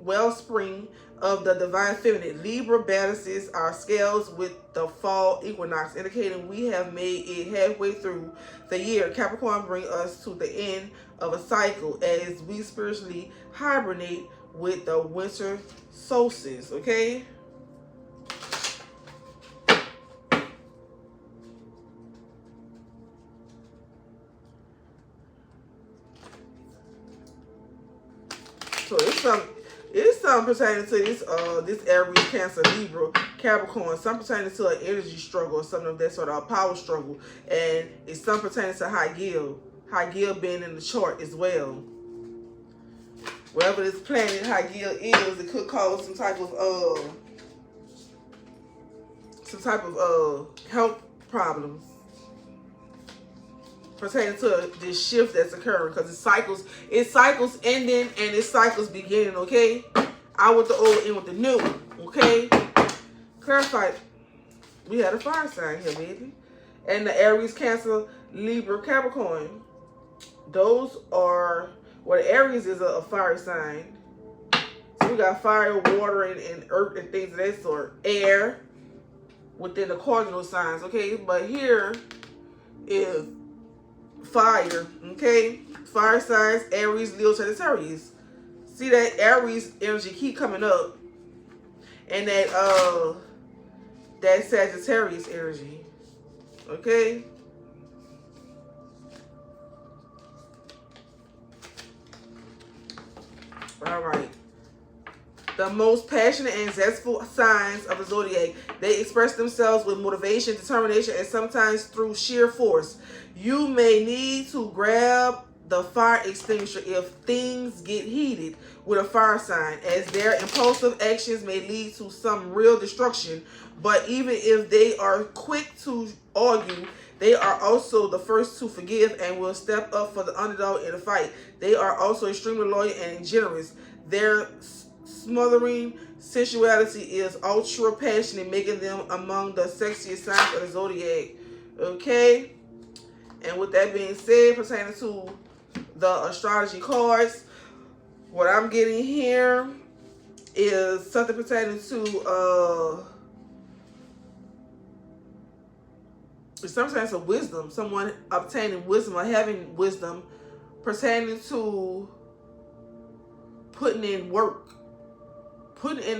[SPEAKER 2] wellspring of the divine feminine. Libra balances our scales with the fall equinox, indicating we have made it halfway through the year. Capricorn brings us to the end of a cycle as we spiritually hibernate with the winter solstice. Okay. So it's something pertaining to this Aries, Cancer, Libra, Capricorn, something pertaining to an energy struggle or something of that sort, of a power struggle, and it's something pertaining to High Gil being in the chart as well. Wherever this planet High Gil is, it could cause some type of health problems pertaining to this shift that's occurring, because it cycles ending and it cycles beginning. Okay, out with the old, in with the new. Okay, clarify. We had a fire sign here, baby, and the Aries, Cancer, Libra, Capricorn. Those are, well, the Aries is a fire sign. So we got fire, water, and earth and things of that sort. Air within the cardinal signs. Okay, but here is fire. Okay, fire signs: Aries, Leo, Sagittarius. See that Aries energy keep coming up, and that Sagittarius energy. Okay. All right. The most passionate and zestful signs of the zodiac. They express themselves with motivation, determination, and sometimes through sheer force. You may need to grab the fire extinguisher if things get heated with a fire sign, as their impulsive actions may lead to some real destruction. But even if they are quick to argue, they are also the first to forgive and will step up for the underdog in a fight. They are also extremely loyal and generous. Their smothering sensuality is ultra passionate, making them among the sexiest signs of the zodiac. Okay? And with that being said, pertaining to the astrology cards, what I'm getting here is something pertaining to sometimes a wisdom, someone obtaining wisdom or having wisdom pertaining to putting in the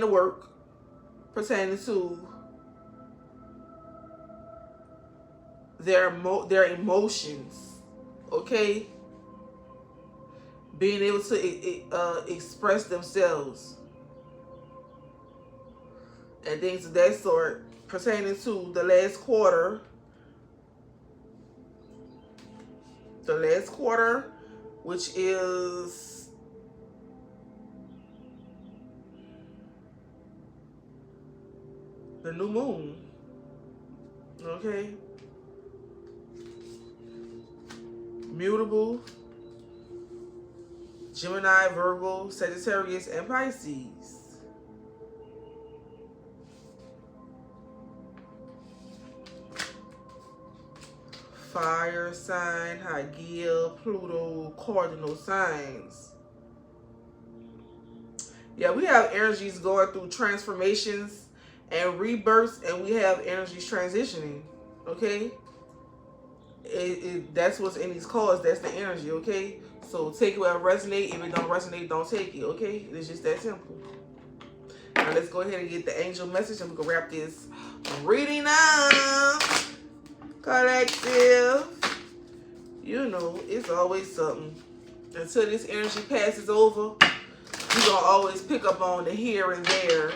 [SPEAKER 2] work pertaining to their emotions. Okay, being able to express themselves and things of that sort pertaining to the last quarter, which is the new moon. Okay, mutable, Gemini, Virgo, Sagittarius, and Pisces. Fire sign, High Gil, Pluto, cardinal signs. Yeah, we have energies going through transformations and rebirths, and we have energies transitioning. Okay, that's what's in these cards. That's the energy. Okay, so take it where it resonates. If it don't resonate, don't take it. Okay, it's just that simple. Now let's go ahead and get the angel message, and we can wrap this reading up. Collective, you know, it's always something. Until this energy passes over, you're gonna always pick up on the here and there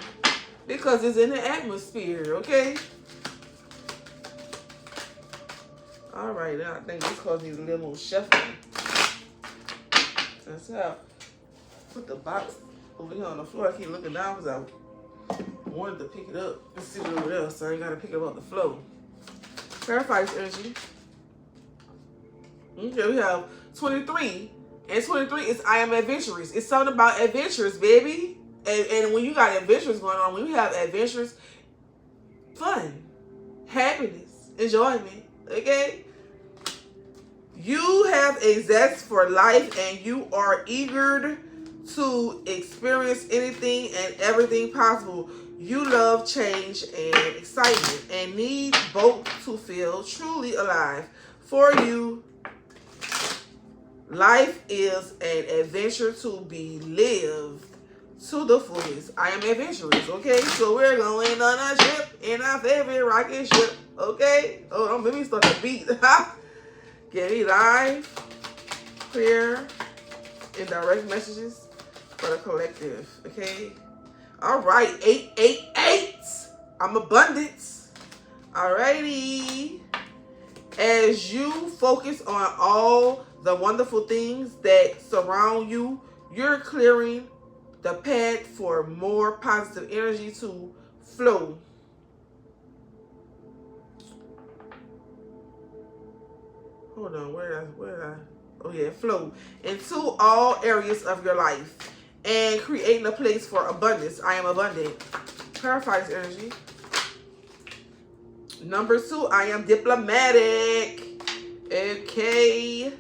[SPEAKER 2] because it's in the atmosphere. Okay. All right, I think this card needs a little more shuffling. That's how. Put the box over here on the floor. I keep looking down because I wanted to pick it up and sit it over there, so I ain't gotta pick it up off the floor. Clarify this energy. Okay, we have 23, And 23 is I am adventurous. It's something about adventures, baby. And when you got adventures going on, when you have adventures, fun, happiness, enjoyment, okay? You have a zest for life and you are eager to experience anything and everything possible. You love change and excitement and need both to feel truly alive. For you, life is an adventure to be lived to the fullest. I am adventurous, okay? So we're going on a ship in our favorite rocket ship, okay? Oh, don't make me start a beat. Get me live, clear, and direct messages for the collective, okay? All right, 888. I'm abundance. Alrighty. As you focus on all the wonderful things that surround you, you're clearing the path for more positive energy to flow. Hold on, where did I? Oh yeah, flow into all areas of your life and creating a place for abundance. I am abundant. Clarify this energy. Number 2, I am diplomatic. Okay.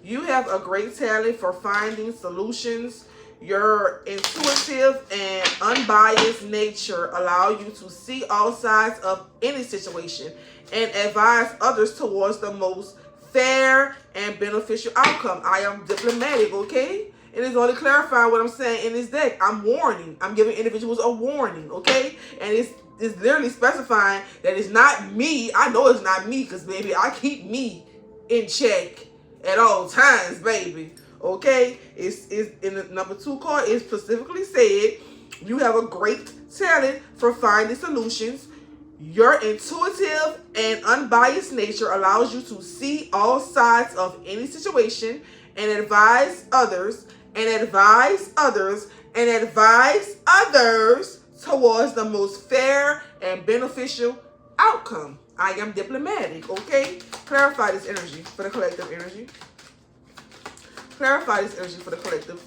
[SPEAKER 2] You have a great talent for finding solutions. Your intuitive and unbiased nature allow you to see all sides of any situation and advise others towards the most fair and beneficial outcome. I am diplomatic, okay? It is only clarifying what I'm saying in this deck. I'm warning. I'm giving individuals a warning, okay? And it's literally specifying that it's not me. I know it's not me because, baby, I keep me in check at all times, baby. Okay? It's in the number 2 card, it specifically said you have a great talent for finding solutions. Your intuitive and unbiased nature allows you to see all sides of any situation and advise others towards the most fair and beneficial outcome. I am diplomatic, okay? Clarify this energy for the collective energy. Clarify this energy for the collective.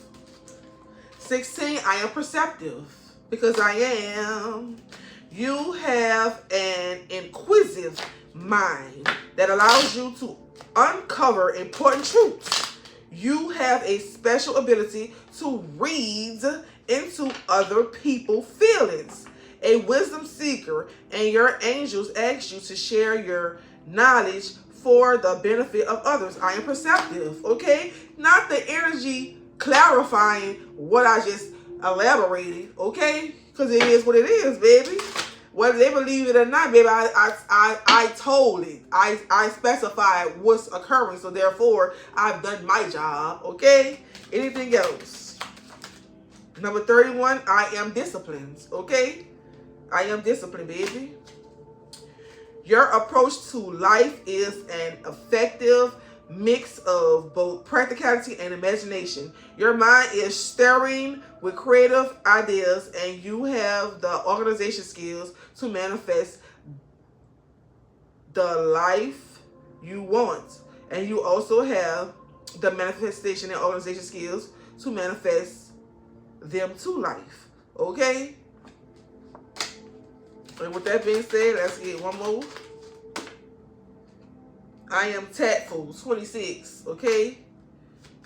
[SPEAKER 2] 16, I am perceptive because I am. You have an inquisitive mind that allows you to uncover important truths. You have a special ability to read into other people's feelings. A wisdom seeker, and your angels ask you to share your knowledge for the benefit of others. I am perceptive, okay? Not the energy clarifying what I just elaborated, okay? Because it is what it is, baby. Whether they believe it or not, baby, I told it. I specified what's occurring, so therefore, I've done my job, okay? Anything else? Number 31, I am disciplined, okay? I am disciplined, baby. Your approach to life is an effective mix of both practicality and imagination. Your mind is stirring with creative ideas and you have the organization skills to manifest the life you want. And you also have the manifestation and organization skills to manifest them to life. Okay? And with that being said, let's get one more. I am tactful, 26, okay?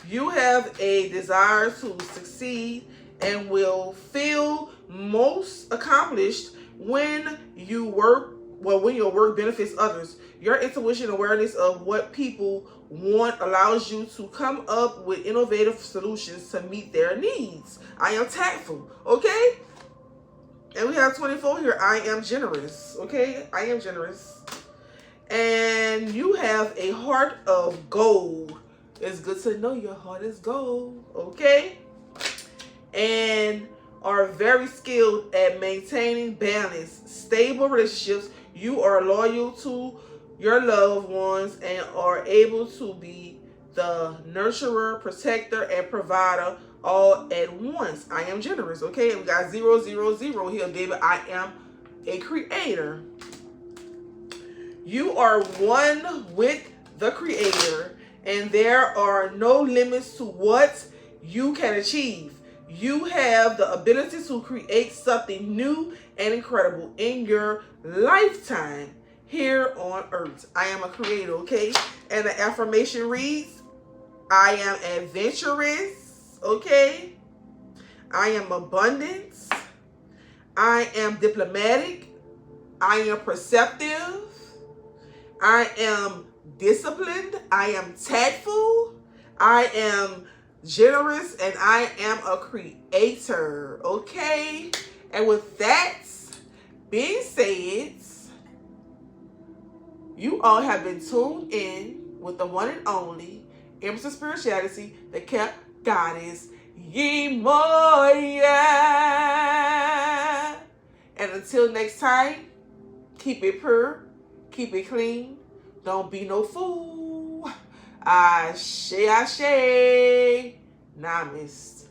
[SPEAKER 2] You have a desire to succeed and will feel most accomplished when you work, when your work benefits others. Your intuition and awareness of what people want allows you to come up with innovative solutions to meet their needs. I am tactful, okay? And we have 24 here. I am generous, okay? I am generous. And you have a heart of gold. It's good to know your heart is gold, okay? And are very skilled at maintaining balance, stable relationships. You are loyal to your loved ones and are able to be the nurturer, protector, and provider all at once. I am generous, okay? And we got 0, 0, 0 here, baby. I am a creator. You are one with the creator and there are no limits to what you can achieve. You have the ability to create something new and incredible in your lifetime here on earth. I am a creator, okay? And the affirmation reads, I am adventurous, okay? I am abundant. I am diplomatic. I am perceptive. I am disciplined. I am tactful. I am generous, and I am a creator, okay? And with that being said, you all have been tuned in with the one and only Empress of Spirituality, the Cap Goddess, Yemoya. And until next time, keep it pure, keep it clean, don't be no fool. Ashe, ashe, namaste.